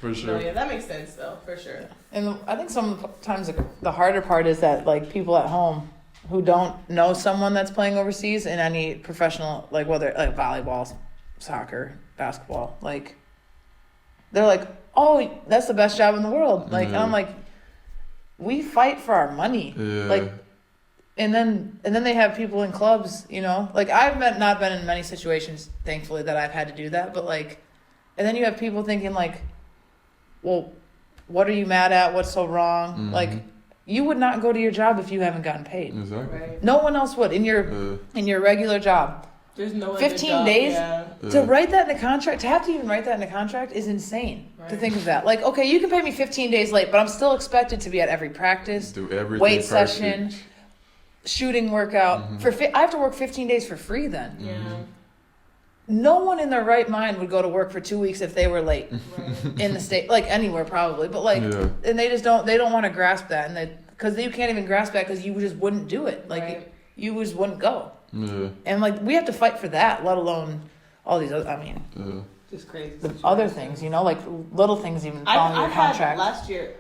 For sure. No, yeah, that makes sense though, for sure. And I think sometimes the harder part is that like people at home who don't know someone that's playing overseas in any professional, like whether like volleyball, soccer, basketball, like they're like, oh, that's the best job in the world. Like, and I'm like, we fight for our money. Yeah. Like, and then they have people in clubs, you know, like I've not been in many situations, thankfully, that I've had to do that. But like, and then you have people thinking like, well, what are you mad at? What's so wrong? Mm-hmm. Like, you would not go to your job if you haven't gotten paid. Exactly. Right. No one else would in your regular job. There's no other 15 job, days yeah. to write that in a contract, to have to even write that in a contract is insane. Right. To think of that. Like, okay, you can pay me 15 days late, but I'm still expected to be at every practice, Do everything. weight perfect. session, shooting workout. I have to work 15 days for free then. Yeah. No one in their right mind would go to work for 2 weeks if they were late Right. in the state, like anywhere probably, but like, Yeah. and they don't want to grasp that, and because you can't even grasp that because you just wouldn't do it. Like, Right. you just wouldn't go. Yeah. And like, we have to fight for that, let alone all these other, I mean, Yeah. Just crazy. the situation. other things, you know, like little things even following I your had contract.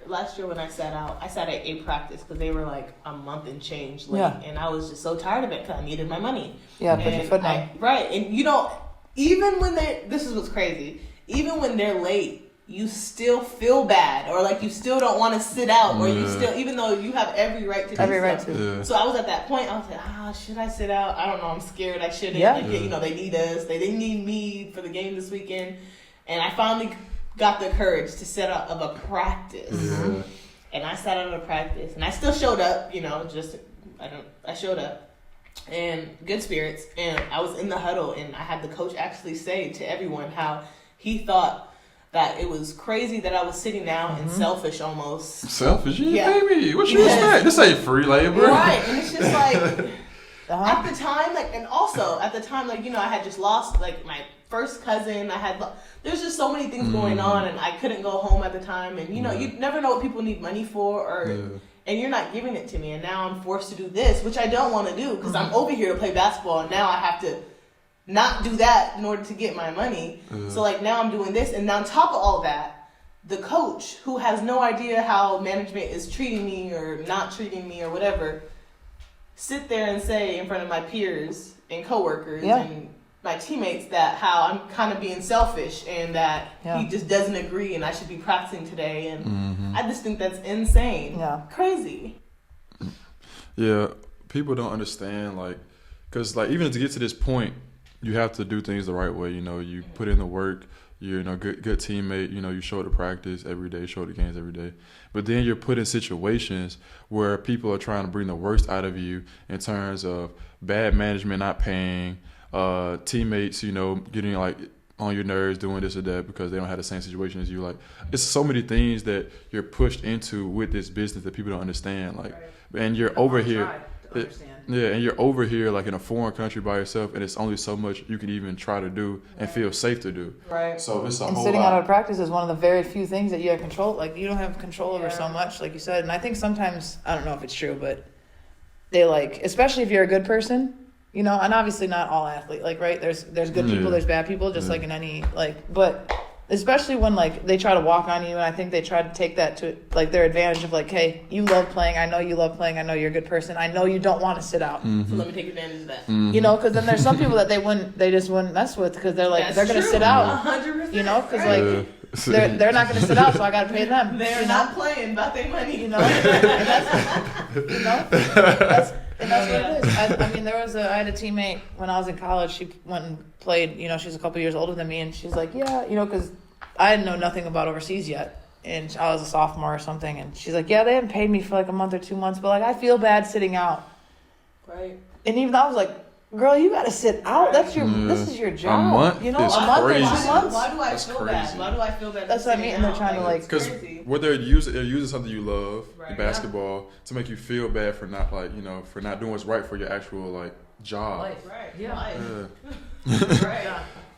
last year when I sat out, I sat at a practice because they were like a month and change late, Yeah. and I was just so tired of it because I needed my money. Yeah, put your And foot down. right, and you know, even when this is what's crazy, even when they're late, you still feel bad, or like you still don't want to sit out, or you still, even though you have every right to do Every right so. to. Yeah. So I was at that point. I was like, should I sit out? I don't know. I'm scared. I shouldn't. Yeah. Like, you know, they need us. They need me for the game this weekend. And I finally got the courage to set out of a practice. Yeah. And I sat out of a practice, and I still showed up. You know, I showed up, and good spirits. And I was in the huddle, and I had the coach actually say to everyone how he thought that it was crazy that I was sitting down and selfish almost. Selfish, Yeah. baby. What you Yes. expect? This ain't free labor. Right, and it's just like Uh-huh. at the time, like, and also at the time, like, you know, I had just lost like my first cousin. There's just so many things going on, and I couldn't go home at the time. And you know, you never know what people need money for, or and you're not giving it to me. And now I'm forced to do this, which I don't want to do because I'm over here to play basketball, and now I have to not do that in order to get my money. So like now I'm doing this, and on top of all that, the coach, who has no idea how management is treating me or not treating me or whatever, sit there and say in front of my peers and coworkers and my teammates that how I'm kind of being selfish and that he just doesn't agree and I should be practicing today. And I just think that's insane. Yeah. Crazy. Yeah, people don't understand, like, because, like, even to get to this point, you have to do things the right way. You know, you put in the work, you're, you know, good teammate, you know, you show up to practice every day, show up to games every day. But then you're put in situations where people are trying to bring the worst out of you in terms of bad management not paying, teammates, you know, getting, like, on your nerves, doing this or that because they don't have the same situation as you. Like, it's so many things that you're pushed into with this business that people don't understand. Like, and you're over here. Yeah, and you're over here like in a foreign country by yourself, and it's only so much you can even try to do and feel safe to do. Right. So it's a And whole sitting lot. out of practice is one of the very few things that you have control. Like, you don't have control over so much, like you said. And I think sometimes, I don't know if it's true, but they like, especially if you're a good person, you know, and obviously not all athletes, like, right? There's good people, there's bad people, just like in any, like, but especially when, like, they try to walk on you, and I think they try to take that to, like, their advantage of, like, hey, you love playing, I know you love playing, I know you're a good person, I know you don't want to sit out. So let me take advantage of that. You know, because then there's some people that they just wouldn't mess with because they're like, That's they're going to true. sit out, 100%. you know, because, right. like, they're not going to sit out, so I got to pay them. They're you not know? playing about their money. You know, and that's, you know, that's what it is. I mean, I had a teammate when I was in college. She went and played. You know, she's a couple years older than me, and she's like, yeah, you know, because I didn't know nothing about overseas yet, and I was a sophomore or something, and she's like, yeah, they haven't paid me for like a month or 2 months, but like I feel bad sitting out. Right. And even I was like, girl, you got to sit out. That's your this is your job. A month you know, is a month or 2 crazy. months. Why do I That's feel crazy. bad? Why do I feel bad? That's for what I mean, sitting and they're out? trying to, like- it's Because crazy. what they're using something you love, Right. basketball, to make you feel bad for not, like, you know, for not doing what's right for your actual, like, job. Life. Right. Yeah. Life. Yeah. Right.